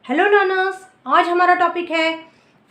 Hello learners, आज हमारा topic है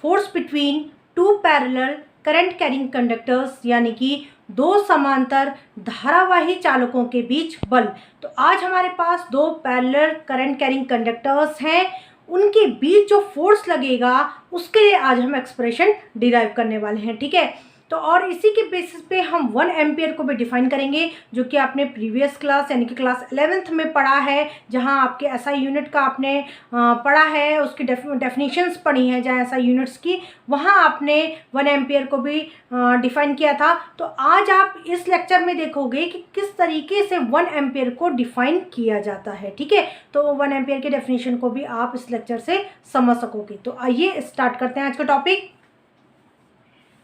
force between two parallel current carrying conductors, यानी कि दो समांतर धारावाही चालकों के बीच बल। तो आज हमारे पास दो पैरेलल करंट कैरिंग कंडक्टर्स हैं, उनके बीच जो फोर्स लगेगा उसके लिए आज हम एक्सप्रेशन डिराइव करने वाले हैं। ठीक है, तो और इसी के बेसिस पे हम 1 एम्पियर को भी डिफाइन करेंगे, जो कि आपने प्रीवियस क्लास यानी कि क्लास 11th में पढ़ा है, जहां आपके एसआई यूनिट का आपने पढ़ा है, उसकी डेफिनेशंस पढ़ी हैं जहां एसआई यूनिट्स की, वहां आपने 1 एम्पियर को भी डिफाइन किया था। तो आज आप इस लेक्चर में देखोगे कि किस तरीके से 1 एम्पियर को डिफाइन किया जाता है। ठीक है, तो 1 एम्पियर के डेफिनेशन को भी आप इस लेक्चर से समझ सकोगे। तो आइए स्टार्ट करते हैं आज का टॉपिक।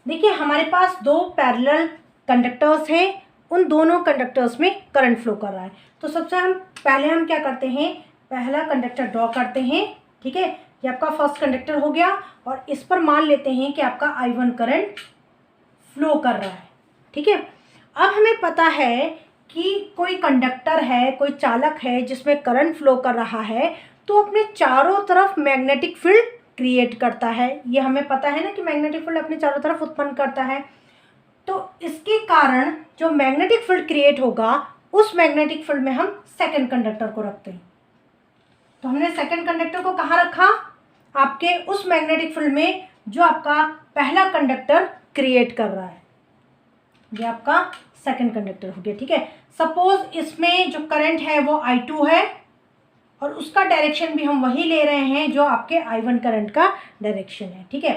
देखिए, हमारे पास दो पैरेलल कंडक्टर्स हैं, उन दोनों कंडक्टर्स में करंट फ्लो कर रहा है। तो सबसे पहले हम क्या करते हैं, पहला कंडक्टर ड्रॉ करते हैं। ठीक है, ये आपका फर्स्ट कंडक्टर हो गया और इस पर मान लेते हैं कि आपका I1 करंट फ्लो कर रहा है। ठीक है, अब हमें पता है कि कोई कंडक्टर है, कोई चालक है जिसमें करंट फ्लो कर रहा है, तो अपने चारों तरफ मैग्नेटिक फील्ड क्रिएट करता है। ये हमें पता है ना कि मैग्नेटिक फील्ड अपने चारों तरफ उत्पन्न करता है। तो इसके कारण जो मैग्नेटिक फील्ड क्रिएट होगा, उस मैग्नेटिक फील्ड में हम सेकंड कंडक्टर को रखते हैं। तो हमने सेकंड कंडक्टर को कहाँ रखा, आपके उस मैग्नेटिक फील्ड में जो आपका पहला कंडक्टर क्रिएट कर रहा है। ये आपका सेकंड कंडक्टर हो गया। ठीक है, सपोज इसमें जो करंट है वो I2 है और उसका डायरेक्शन भी हम वही ले रहे हैं जो आपके I1 करंट का डायरेक्शन है। ठीक है,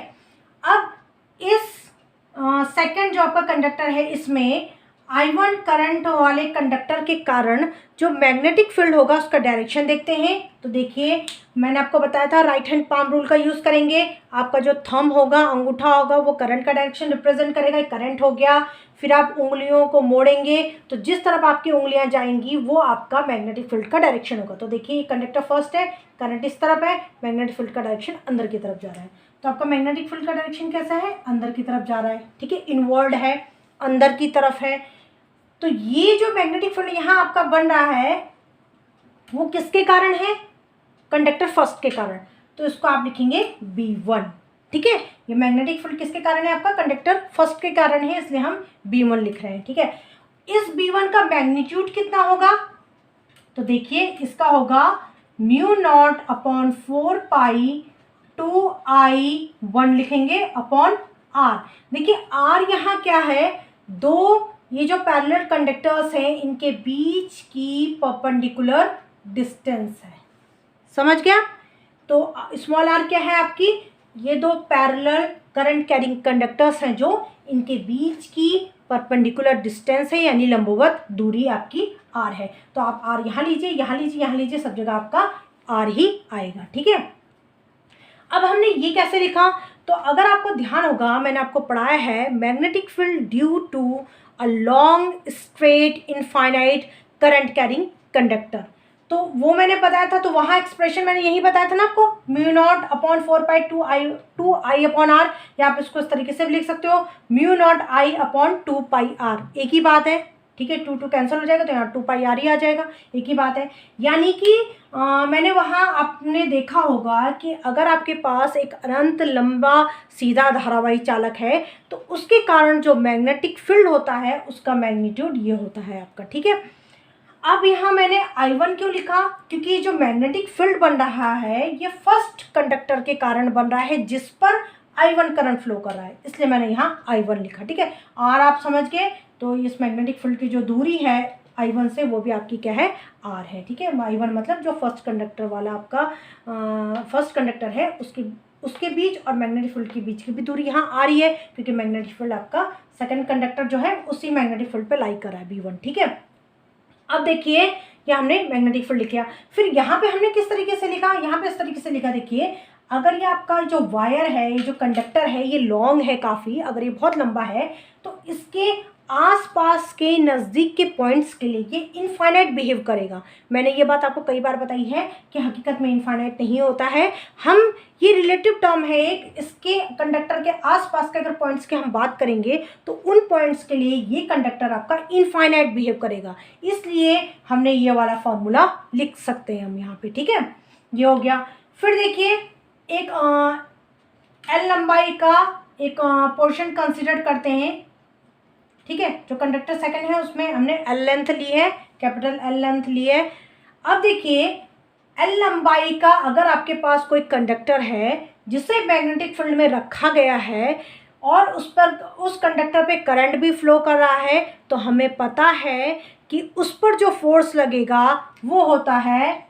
अब इस सेकंड जो आपका कंडक्टर है, इसमें I1 करंट वाले कंडक्टर के कारण जो मैग्नेटिक फील्ड होगा उसका डायरेक्शन देखते हैं। तो देखिए, मैंने आपको बताया था राइट हैंड पाम रूल का यूज़ करेंगे। आपका जो थंब होगा, अंगूठा होगा, वो करंट का डायरेक्शन रिप्रेजेंट करेगा, करंट हो गया। फिर आप उंगलियों को मोड़ेंगे तो जिस तरफ आपकी उंगलियां जाएंगी वो आपका मैग्नेटिक फील्ड का डायरेक्शन होगा। तो देखिए, कंडक्टर फर्स्ट है, करंट इस तरफ है, मैग्नेटिक फील्ड का डायरेक्शन अंदर की तरफ जा रहा है। तो आपका मैग्नेटिक फील्ड का डायरेक्शन कैसा है, अंदर की तरफ जा रहा है। ठीक है, इनवर्ड है, अंदर की तरफ है। तो ये जो मैग्नेटिक फील्ड यहाँ आपका बन रहा है वो किसके कारण है, कंडक्टर फर्स्ट के कारण। तो इसको आप लिखेंगे B1। ठीक है, ये मैग्नेटिक फील्ड किसके कारण है, आपका कंडक्टर फर्स्ट के कारण है, इसलिए हम B1 लिख रहे हैं। ठीक है, इस B1 का मैग्नीट्यूड कितना होगा, तो देखिए इसका होगा μ0/4 पाई 2I1 लिखेंगे अपॉन R। देखिए R यहाँ क्या है, दो ये जो पैरेलल कंडक्टर्स हैं इनके बीच की परपेंडिकुलर डिस्टेंस है। समझ गया? तो स्मॉल r क्या है आपकी, ये दो पैरेलल करंट कैरिंग कंडक्टर्स हैं जो इनके बीच की परपेंडिकुलर डिस्टेंस है, यानी लंबवत दूरी आपकी r है। तो आप r यहाँ लीजिए, यहाँ लीजिए, यहाँ लीजिए, सब जगह आपका r ही आएगा। ठीक है, अब हमने ये कैसे लिखा, तो अगर आपको ध्यान होगा मैंने आपको पढ़ाया है magnetic field due to a long straight infinite current carrying conductor, तो वो मैंने बताया था। तो वहाँ एक्सप्रेशन मैंने यही बताया था ना आपको, μ0/4 पाई 2I अपॉन R, या आप इसको इस तरीके से भी लिख सकते हो μ0I/2 पाई R, एक ही बात है। ठीक है, 2 कैंसिल हो जाएगा तो यहाँ 2 पाई R ही आ जाएगा, एक ही बात है। यानी कि मैंने वहाँ आपने देखा होगा कि अगर आपके पास एक अनंत लंबा सीधा धारावाही चालक है तो उसके कारण जो मैग्नेटिक फील्ड होता है उसका मैग्नीट्यूड ये होता है आपका। ठीक है, अब यहाँ मैंने I1 क्यों लिखा, क्योंकि जो मैग्नेटिक फील्ड बन रहा है ये फर्स्ट कंडक्टर के कारण बन रहा है जिस पर I1 करंट फ्लो कर रहा है, इसलिए मैंने यहाँ I1 लिखा। ठीक है, और आप समझ गए, तो इस मैग्नेटिक फील्ड की जो दूरी है I1 से वो भी आपकी क्या है, R है। ठीक है, I1 मतलब जो फर्स्ट कंडक्टर वाला आपका फर्स्ट कंडक्टर है उसके बीच और मैग्नेटिक फील्ड के बीच की भी दूरी यहाँ आ रही है, क्योंकि मैग्नेटिक फील्ड आपका सेकंड कंडक्टर जो है उसी मैग्नेटिक फील्ड पे लाई कर रहा है B1। ठीक है, अब देखिए ये हमने मैग्नेटिक फील्ड लिखा। फिर यहाँ पे हमने किस तरीके से लिखा, यहाँ पे इस तरीके से लिखा। देखिए, अगर ये आपका जो वायर है, ये जो कंडक्टर है, ये लॉन्ग है काफ़ी, अगर ये बहुत लंबा है तो इसके आसपास के नज़दीक के पॉइंट्स के लिए ये इनफाइनाइट बिहेव करेगा। मैंने ये बात आपको कई बार बताई है कि हकीकत में इनफाइनाइट नहीं होता है, हम ये रिलेटिव टर्म है एक, इसके कंडक्टर के आसपास के अगर पॉइंट्स की हम बात करेंगे तो उन पॉइंट्स के लिए ये कंडक्टर आपका इनफाइनाइट बिहेव करेगा, इसलिए हमने ये वाला फॉर्मूला लिख सकते हैं हम यहाँ पे। ठीक है, ये हो गया। फिर देखिए एक एल लंबाई का एक पोर्शन कंसिडर करते हैं, ठीक है। जो कंडक्टर सेकंड है उसमें हमने एल लेंथ ली है, कैपिटल एल लेंथ ली है। अब देखिए एल लंबाई का अगर आपके पास कोई कंडक्टर है जिसे मैग्नेटिक फील्ड में रखा गया है और उस पर उस कंडक्टर पे करंट भी फ्लो कर रहा है, तो हमें पता है कि उस पर जो फोर्स लगेगा वो होता है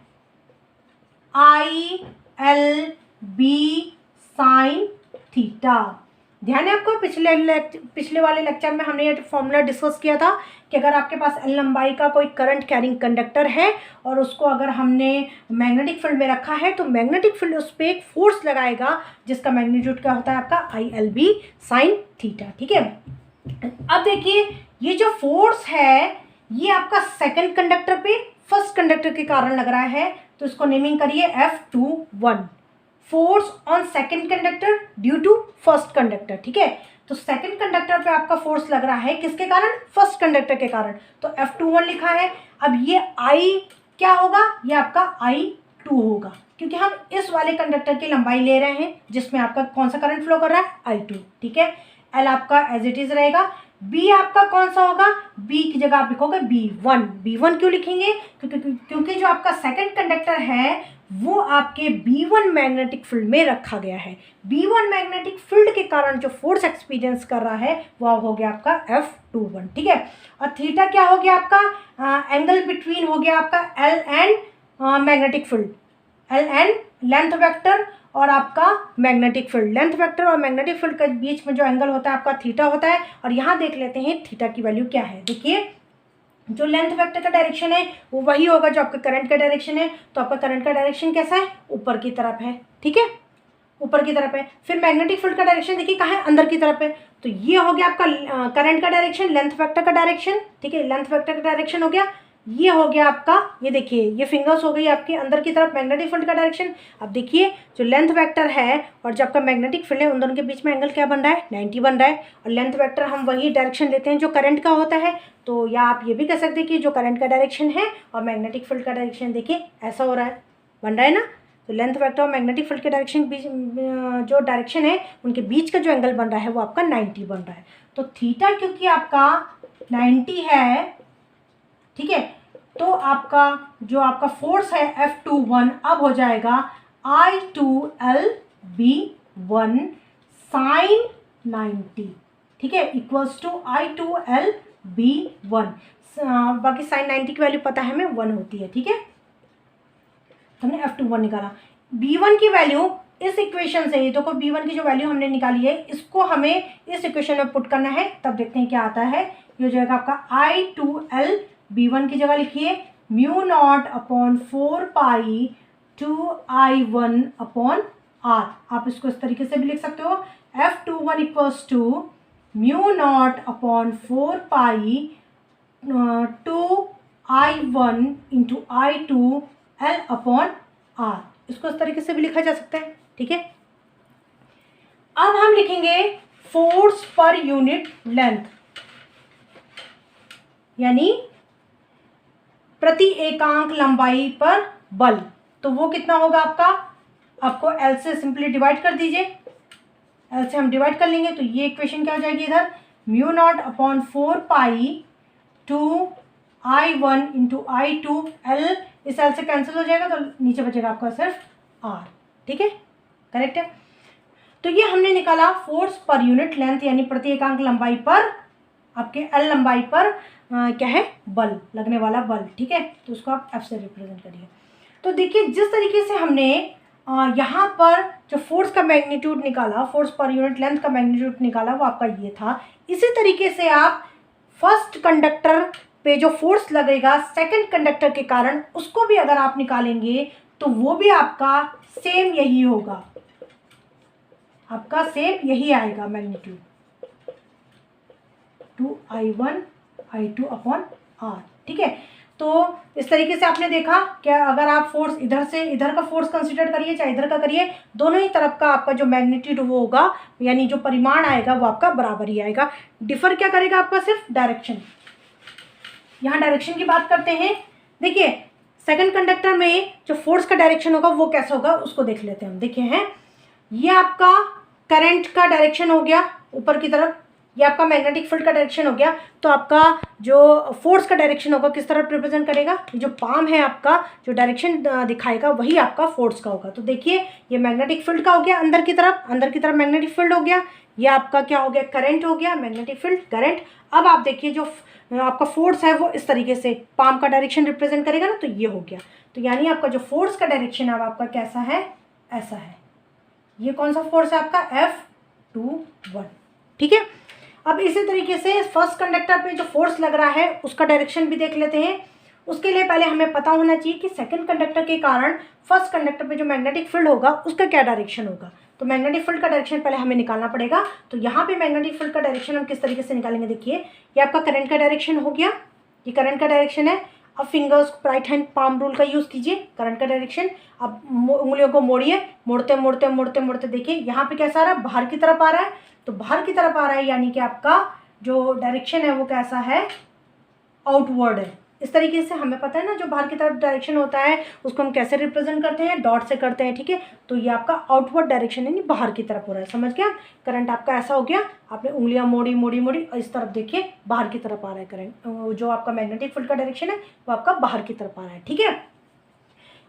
I L B sine theta. ध्यान है आपको, पिछले वाले लेक्चर में हमने ये फॉर्मूला डिस्कस किया था कि अगर आपके पास एल लंबाई का कोई करंट कैरिंग कंडक्टर है और उसको अगर हमने मैग्नेटिक फील्ड में रखा है तो मैग्नेटिक फील्ड उस पर एक फोर्स लगाएगा जिसका मैग्नीट्यूड क्या होता है आपका I L B sine theta, ठीक है। अब देखिए ये जो फोर्स है ये आपका सेकंड कंडक्टर पे फर्स्ट कंडक्टर के कारण लग रहा है, तो इसको नेमिंग करिए F21, force on second conductor due to first conductor, ठीक है। तो सेकंड कंडक्टर पे आपका फोर्स लग रहा है किसके कारण, फर्स्ट कंडक्टर के कारण, तो F21 लिखा है। अब ये I क्या होगा, ये आपका I2 होगा क्योंकि हम इस वाले कंडक्टर की लंबाई ले रहे हैं जिसमें आपका कौन सा करंट फ्लो कर रहा है, I2, ठीक है। L आपका एज इट इज रहेगा। B आपका कौन सा होगा, B की जगह आप लिखोगे B1। B1 क्यों लिखेंगे, क्योंकि जो आपका सेकंड कंडक्टर है वो आपके B1 मैग्नेटिक फील्ड में रखा गया है। B1 मैग्नेटिक फील्ड के कारण जो फोर्स एक्सपीरियंस कर रहा है वो हो गया आपका F21, ठीक है। और थीटा क्या हो गया आपका, एंगल बिटवीन हो गया आपका L and magnetic field, L and length vector और आपका मैग्नेटिक फील्ड, लेंथ वेक्टर और मैग्नेटिक फील्ड के बीच में जो एंगल होता है आपका थीटा होता है। और यहाँ देख लेते हैं थीटा की वैल्यू क्या है। देखिए जो लेंथ वेक्टर का डायरेक्शन है वो वही होगा जो आपका करंट का डायरेक्शन है, तो आपका करंट का डायरेक्शन कैसा है, ऊपर की तरफ है, ठीक है, ऊपर की तरफ है। फिर मैग्नेटिक फील्ड का डायरेक्शन देखिए कहाँ है, अंदर की तरफ है, तो ये हो गया आपका करंट का डायरेक्शन, लेंथ वेक्टर का डायरेक्शन, ठीक है, लेंथ वेक्टर का डायरेक्शन हो गया। ये हो गया आपका, ये देखिए ये फिंगर्स हो गई आपके अंदर की तरफ मैग्नेटिक फील्ड का डायरेक्शन। अब देखिए जो लेंथ वेक्टर है और जो आपका मैग्नेटिक फील्ड है उन दोनों के बीच में एंगल क्या बन रहा है, 90 बन रहा है। और लेंथ वेक्टर हम वही डायरेक्शन लेते हैं जो करंट का होता है, तो या आप ये भी कह सकते हैं कि जो करंट का डायरेक्शन है और मैग्नेटिक फील्ड का डायरेक्शन देखिए ऐसा हो रहा है, बन रहा है ना। तो लेंथ वेक्टर और मैग्नेटिक फील्ड के डायरेक्शन बीच जो डायरेक्शन है उनके बीच का जो एंगल बन रहा है वो आपका 90 बन रहा है। तो थीटा क्योंकि आपका 90 है, ठीक है, तो आपका जो आपका फोर्स है F21 अब हो जाएगा I2LB1 साइन 90, ठीक है, इक्वल्स टू I2LB1। बाकी साइन 90 की वैल्यू पता है हमें 1 होती है, ठीक है। हमने F21 निकाला, B1 की वैल्यू इस इक्वेशन से, देखो B1 की जो वैल्यू हमने निकाली है इसको हमें इस इक्वेशन में पुट करना है, तब देखते हैं क्या आता है। ये हो जाएगा आपका I2LB1 की जगह लिखिए μ0/4 2I1/r। आप इसको इस तरीके से भी लिख सकते हो, F21 equals to μ0/4 2I1 into I2L/r। इसको इस तरीके से भी लिखा जा सकता है, ठीक है। अब हम लिखेंगे फोर्स पर यूनिट लेंथ, यानी प्रति एकांक लंबाई पर बल। तो वो कितना होगा आपका, आपको L से सिंपली डिवाइड कर दीजिए, L से हम डिवाइड कर लेंगे तो ये इक्वेशन क्या हो जाएगी इधर, μ0/4 2I1 इंटू I2L, इस L से कैंसिल हो जाएगा तो नीचे बचेगा आपका सिर्फ R, ठीक है, करेक्ट है। तो ये हमने निकाला फोर्स पर यूनिट लेंथ, यानी प्रति एकांक लंबाई पर आपके L लंबाई पर क्या है, बल, लगने वाला बल, ठीक है। तो उसको आप F से रिप्रेजेंट करिए। तो देखिए जिस तरीके से हमने यहाँ पर जो फोर्स का मैग्नीट्यूड निकाला, फोर्स पर यूनिट लेंथ का मैग्नीट्यूड निकाला, वो आपका ये था। इसी तरीके से आप फर्स्ट कंडक्टर पे जो फोर्स लगेगा सेकंड कंडक्टर के कारण उसको भी अगर आप निकालेंगे तो वो भी आपका सेम यही होगा, आपका सेम यही आएगा मैग्नीट्यूड 2I1I2/r, ठीक है। तो इस तरीके से आपने देखा क्या, अगर आप फोर्स इधर से इधर का फोर्स कंसीडर करिए चाहे इधर का करिए, दोनों ही तरफ का आपका जो मैग्नीट्यूड वो होगा, यानी जो परिमाण आएगा वो आपका बराबर ही आएगा। डिफर क्या करेगा आपका, सिर्फ डायरेक्शन। यहाँ डायरेक्शन की बात करते हैं। देखिए सेकंड कंडक्टर में जो फोर्स का डायरेक्शन होगा वो कैसा होगा उसको देख लेते हैं हम। देखिए हैं, ये आपका करंट का डायरेक्शन हो गया ऊपर की तरफ, ये आपका मैग्नेटिक फील्ड का डायरेक्शन हो गया। तो आपका जो फोर्स का डायरेक्शन होगा किस तरफ रिप्रेजेंट करेगा, ये जो पाम है आपका जो डायरेक्शन दिखाएगा वही आपका फोर्स का होगा। तो देखिए ये मैग्नेटिक फील्ड का हो गया अंदर की तरफ मैग्नेटिक फील्ड हो गया, ये आपका क्या हो गया, करंट हो गया, मैग्नेटिक फील्ड करंट। अब आप देखिए जो आपका फोर्स है वो इस तरीके से पाम का डायरेक्शन रिप्रेजेंट करेगा ना, तो ये हो गया। तो यानी आपका जो फोर्स का डायरेक्शन है आपका कैसा है, ऐसा है। ये कौन सा फोर्स है आपका, F21, ठीक है। अब इसी तरीके से फर्स्ट कंडक्टर पे जो फोर्स लग रहा है उसका डायरेक्शन भी देख लेते हैं। उसके लिए पहले हमें पता होना चाहिए कि सेकंड कंडक्टर के कारण फर्स्ट कंडक्टर पे जो मैग्नेटिक फील्ड होगा उसका क्या डायरेक्शन होगा। तो मैग्नेटिक फील्ड का डायरेक्शन पहले हमें निकालना पड़ेगा। तो यहाँ पे मैग्नेटिक फील्ड का डायरेक्शन हम किस तरीके से निकालेंगे, देखिए ये आपका करंट का डायरेक्शन हो गया, ये करंट का डायरेक्शन है। अब fingers right hand palm rule का यूज़ कीजिए, करंट का डायरेक्शन। अब उंगलियों को मोड़िए, मोड़ते मोड़ते मोड़ते मोड़ते देखिए यहाँ पे कैसा आ रहा है, बाहर की तरफ आ रहा है। तो बाहर की तरफ आ रहा है यानी कि आपका जो डायरेक्शन है वो कैसा है, आउटवर्ड है। इस तरीके से हमें पता है ना जो बाहर की तरफ डायरेक्शन होता है उसको हम कैसे रिप्रेजेंट करते हैं, डॉट से करते हैं, ठीक है। तो ये आपका आउटवर्ड डायरेक्शन यानी बाहर की तरफ हो रहा है, समझ गया। करंट आपका ऐसा हो गया, आपने उंगलियां मोड़ी मोड़ी मोड़ी और इस तरफ देखिए बाहर की तरफ आ रहा है करंट। जो आपका मैग्नेटिक फील्ड का डायरेक्शन है वो आपका बाहर की तरफ आ रहा है, ठीक है।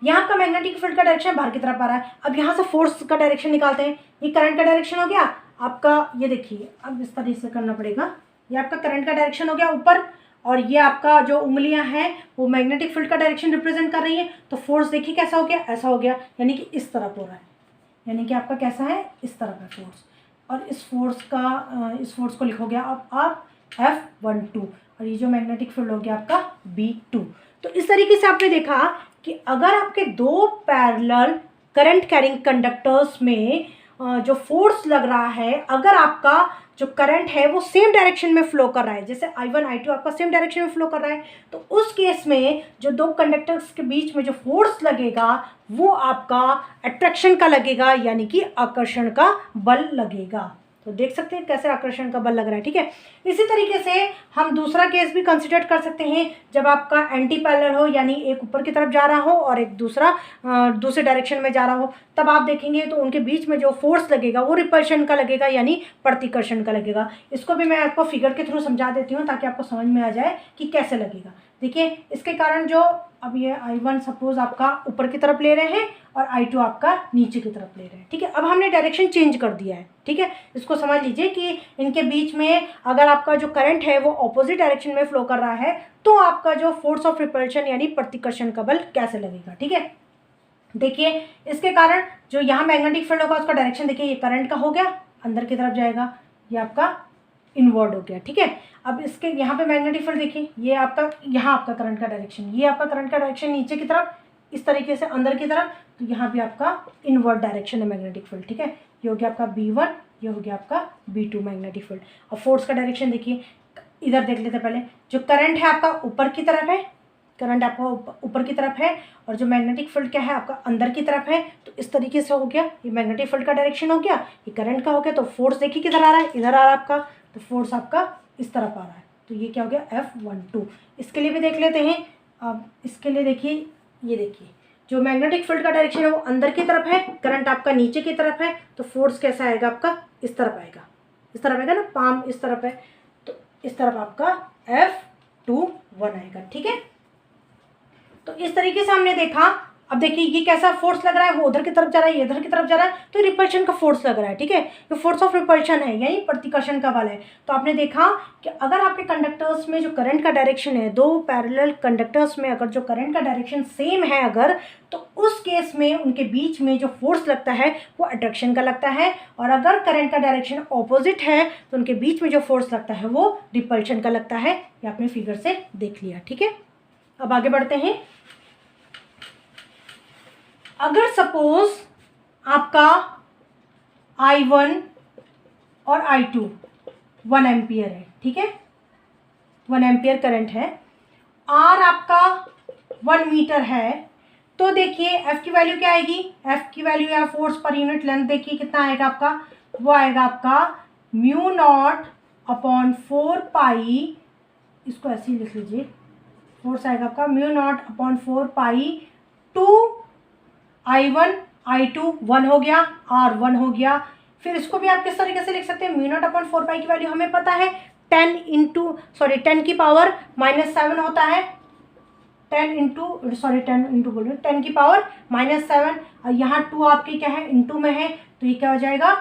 यहाँ आपका मैग्नेटिक फील्ड का डायरेक्शन बाहर की तरफ आ रहा है। अब यहाँ से फोर्स का डायरेक्शन निकालते हैं। ये करंट का डायरेक्शन हो गया आपका, ये देखिए अब इस तरीके से करना पड़ेगा। ये आपका करंट का डायरेक्शन हो गया ऊपर, और ये आपका जो उंगलियां हैं वो मैग्नेटिक फील्ड का डायरेक्शन रिप्रेजेंट कर रही है। तो फोर्स देखिए कैसा हो गया, ऐसा हो गया, यानी कि इस तरफ हो रहा है, यानी कि आपका कैसा है, इस तरफ है फोर्स। और इस फोर्स को लिखोगे आप F12, और ये जो मैग्नेटिक फील्ड हो गया आपका B2। तो इस तरीके से आपने देखा कि अगर आपके दो पैरेलल करंट कैरिंग कंडक्टर्स में जो फोर्स लग रहा है, अगर आपका जो करंट है वो सेम डायरेक्शन में फ्लो कर रहा है, जैसे I1 I2 आपका सेम डायरेक्शन में फ्लो कर रहा है, तो उस केस में जो दो कंडक्टर्स के बीच में जो फोर्स लगेगा वो आपका अट्रैक्शन का लगेगा, यानी कि आकर्षण का बल लगेगा। तो देख सकते हैं कैसे आकर्षण का बल लग रहा है, ठीक है। इसी तरीके से हम दूसरा केस भी कंसिडर कर सकते हैं, जब आपका एंटी पैरेलल हो, यानी एक ऊपर की तरफ जा रहा हो और एक दूसरे डायरेक्शन में जा रहा हो, तब आप देखेंगे तो उनके बीच में जो फोर्स लगेगा वो रिपल्शन का लगेगा, यानी प्रतिकर्षण का लगेगा। इसको भी मैं आपको फिगर के थ्रू समझा देती हूँ ताकि आपको समझ में आ जाए कि कैसे लगेगा। देखिए इसके कारण जो अब ये I1 सपोज आपका ऊपर की तरफ ले रहे हैं और I2 आपका नीचे की तरफ ले रहे हैं, ठीक है। अब हमने डायरेक्शन चेंज कर दिया है, ठीक है। इसको समझ लीजिए कि इनके बीच में अगर आपका जो करंट है वो ऑपोजिट डायरेक्शन में फ्लो कर रहा है तो आपका जो फोर्स ऑफ रिपल्शन यानी प्रतिकर्षण का बल कैसे लगेगा, ठीक है। देखिए इसके कारण जो यहाँ मैग्नेटिक फील्ड होगा उसका डायरेक्शन देखिए, ये करंट का हो गया, अंदर की तरफ जाएगा, ये आपका इनवर्ड हो गया, ठीक है। अब इसके यहाँ पे मैग्नेटिक फील्ड देखिए, ये आपका यहाँ आपका करंट का डायरेक्शन, ये आपका करंट का डायरेक्शन नीचे की तरफ इस तरीके से अंदर की तरफ, तो यहाँ भी आपका इनवर्ड डायरेक्शन है मैग्नेटिक फील्ड, ठीक है। ये हो गया आपका B1, ये हो गया आपका B2 मैग्नेटिक फील्ड। अब फोर्स का डायरेक्शन देखिए, इधर देख लेते पहले, जो करंट है आपका ऊपर की तरफ है, करंट आपका ऊपर की तरफ है, और जो मैग्नेटिक फील्ड क्या है आपका अंदर की तरफ है। तो इस तरीके से हो गया, ये मैग्नेटिक फील्ड का डायरेक्शन हो गया, ये करंट का हो गया। तो फोर्स देखिए किधर आ रहा है, इधर आ रहा है आपका, तो फोर्स आपका इस तरफ आ रहा है, तो ये क्या हो गया F12। इसके लिए भी देख लेते हैं। अब इसके लिए देखिए, ये देखिए जो मैग्नेटिक फील्ड का डायरेक्शन है वो अंदर की तरफ है, करंट आपका नीचे की तरफ है, तो फोर्स कैसा आएगा आपका, इस तरफ आएगा, इस तरफ आएगा ना, पाम इस तरफ है, तो इस तरफ आपका F21 आएगा, ठीक है। तो इस तरीके से हमने देखा। अब देखिए ये कैसा फोर्स लग रहा है, वो उधर की तरफ जा रहा है, ये इधर की तरफ जा रहा है, तो रिपल्शन का फोर्स लग रहा है, ठीक है। ये फोर्स ऑफ रिपल्शन है यानी प्रतिकर्षण का बल है। तो आपने देखा कि अगर आपके कंडक्टर्स में जो करंट का डायरेक्शन है, दो पैरेलल कंडक्टर्स में अगर जो करंट का डायरेक्शन सेम है अगर, तो उस केस में उनके बीच में जो फोर्स लगता है वो अट्रैक्शन का लगता है, और अगर करंट का डायरेक्शन ऑपोजिट है तो उनके बीच में जो फोर्स लगता है वो रिपल्शन का लगता है। ये आपने फिगर से देख लिया, ठीक है। अब आगे बढ़ते हैं। अगर सपोज आपका I1 और I2 1 एम्पियर है, ठीक है, 1 एम्पियर करंट है, R आपका 1 मीटर है, तो देखिए F की वैल्यू क्या आएगी, F की वैल्यू या फोर्स पर यूनिट लेंथ देखिए कितना आएगा आपका, वो आएगा आपका μ0/4 पाई, इसको ऐसे ही लिख लीजिए फोर्स आएगा आपका म्यू नॉट अपॉन 4 पाई 2 I1 I2 1 हो गया, R1 हो गया। फिर इसको भी आप किस तरीके से लिख सकते हैं, म्यू नॉट अपॉन 4 पाई की वैल्यू हमें पता है 10 की पावर -7 होता है, 10 की पावर -7, और यहाँ 2 आपकी क्या है इंटू में है, तो ये क्या हो जाएगा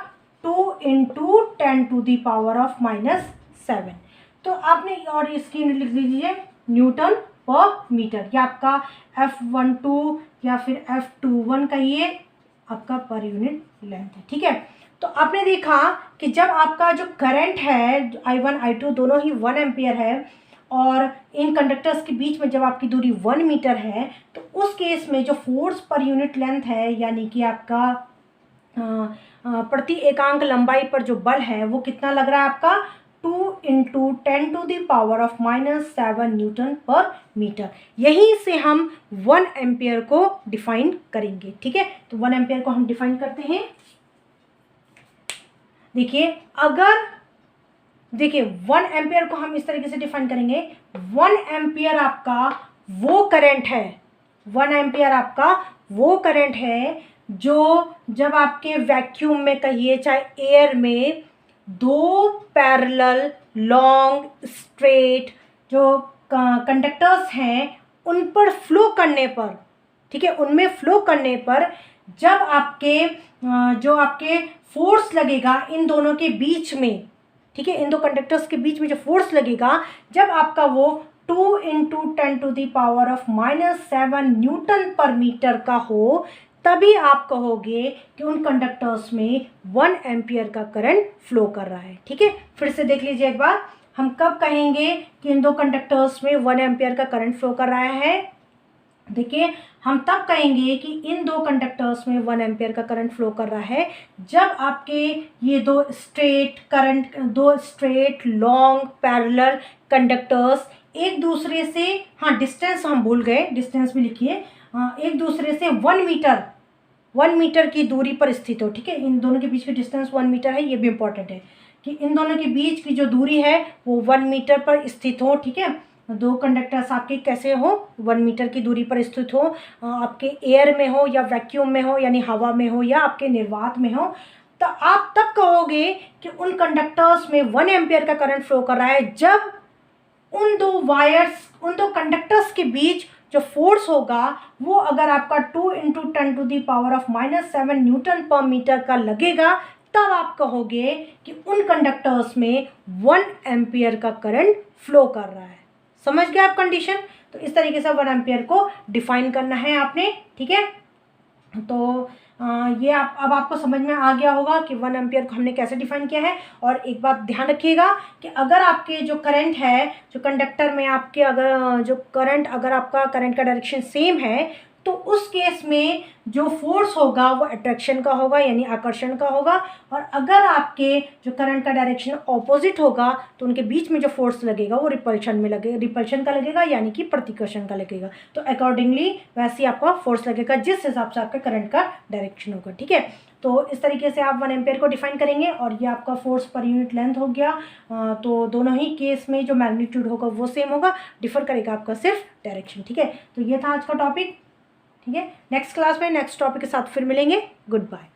2 into 10 to the power of -7। तो आपने और इसकी यूनिट लिख लीजिए न्यूटन पर मीटर, या आपका F12 या फिर F21 कहिए, आपका पर यूनिट लेंथ है। ठीक है, तो आपने देखा कि जब आपका जो करंट है I1 I2 दोनों ही 1 एम्पियर है और इन कंडक्टर्स के बीच में जब आपकी दूरी 1 मीटर है, तो उस केस में जो फोर्स पर यूनिट लेंथ है यानी कि आपका प्रति एकांक लंबाई पर जो बल है वो कितना लग रहा है आपका 2 into 10 to the power of -7 newton per metre. यहीं से हम 1 एम्पियर को डिफाइन करेंगे। ठीक है, तो 1 एम्पियर को हम डिफाइन करते हैं। देखिए 1 एम्पियर को हम इस तरीके से डिफाइन करेंगे, 1 एम्पियर आपका वो करंट है, 1 एम्पियर आपका वो करंट है जो जब आपके वैक्यूम में कहिए चाहे एयर में 2 पैरेलल लॉन्ग स्ट्रेट जो कंडक्टर्स हैं उन पर फ्लो करने पर, ठीक है, उनमें फ्लो करने पर जब आपके जो आपके फोर्स लगेगा इन दोनों के बीच में, ठीक है, इन दो कंडक्टर्स के बीच में जो फोर्स लगेगा जब आपका वो 2 into 10 to the power of -7 newton per metre का हो, तभी आप कहोगे कि उन कंडक्टर्स में 1 एम्पियर का करंट फ्लो कर रहा है। ठीक है, फिर से देख लीजिए एक बार, हम कब कहेंगे कि इन दो कंडक्टर्स में 1 एम्पियर का करंट फ्लो कर रहा है। देखिए हम तब कहेंगे कि इन दो कंडक्टर्स में 1 एम्पियर का करंट फ्लो कर रहा है जब आपके ये दो स्ट्रेट लॉन्ग पैरेलल कंडक्टर्स एक दूसरे से, हाँ डिस्टेंस हम भूल गए, डिस्टेंस भी लिखिए, एक दूसरे से 1 मीटर की दूरी पर स्थित हो। ठीक है, इन दोनों के बीच की डिस्टेंस 1 मीटर है, ये भी इंपॉर्टेंट है कि इन दोनों के बीच की जो दूरी है वो 1 मीटर पर स्थित हो। ठीक है, दो कंडक्टर्स आपके कैसे हो, 1 मीटर की दूरी पर स्थित हो, आपके एयर में हो या वैक्यूम में हो यानी हवा में हो या आपके निर्वात में हो, तो आप तब कहोगे कि उन कंडक्टर्स में 1 एम्पियर का करंट फ्लो कर रहा है जब उन दो कंडक्टर्स के बीच जो फोर्स होगा वो अगर आपका 2 into 10 to the power of -7 newton per metre का लगेगा, तब आप कहोगे कि उन कंडक्टर्स में 1 एम्पियर का करंट फ्लो कर रहा है। समझ गए आप कंडीशन? तो इस तरीके से 1 एम्पियर को डिफाइन करना है आपने। ठीक है, तो ये अब आपको समझ में आ गया होगा कि 1 एम्पियर को हमने कैसे डिफाइन किया है। और एक बात ध्यान रखिएगा कि अगर आपके जो करंट है, जो कंडक्टर में आपके अगर आपका करंट का डायरेक्शन सेम है, तो उस केस में जो फोर्स होगा वो अट्रैक्शन का होगा यानी आकर्षण का होगा, और अगर आपके जो करंट का डायरेक्शन ऑपोजिट होगा तो उनके बीच में जो फोर्स लगेगा वो रिपल्शन का लगेगा यानी कि प्रतिकर्षण का लगेगा। तो अकॉर्डिंगली वैसे ही आपका फोर्स लगेगा जिस हिसाब से आपके करंट का डायरेक्शन होगा। ठीक है, तो इस तरीके से आप 1 एम्पियर को डिफाइन करेंगे और ये आपका फोर्स पर यूनिट लेंथ हो गया। तो दोनों ही केस में जो मैग्नीट्यूड होगा वो सेम होगा, डिफर करेगा आपका सिर्फ डायरेक्शन। ठीक है, तो ये था आज का टॉपिक। ठीक है, नेक्स्ट क्लास में नेक्स्ट टॉपिक के साथ फिर मिलेंगे। Good bye.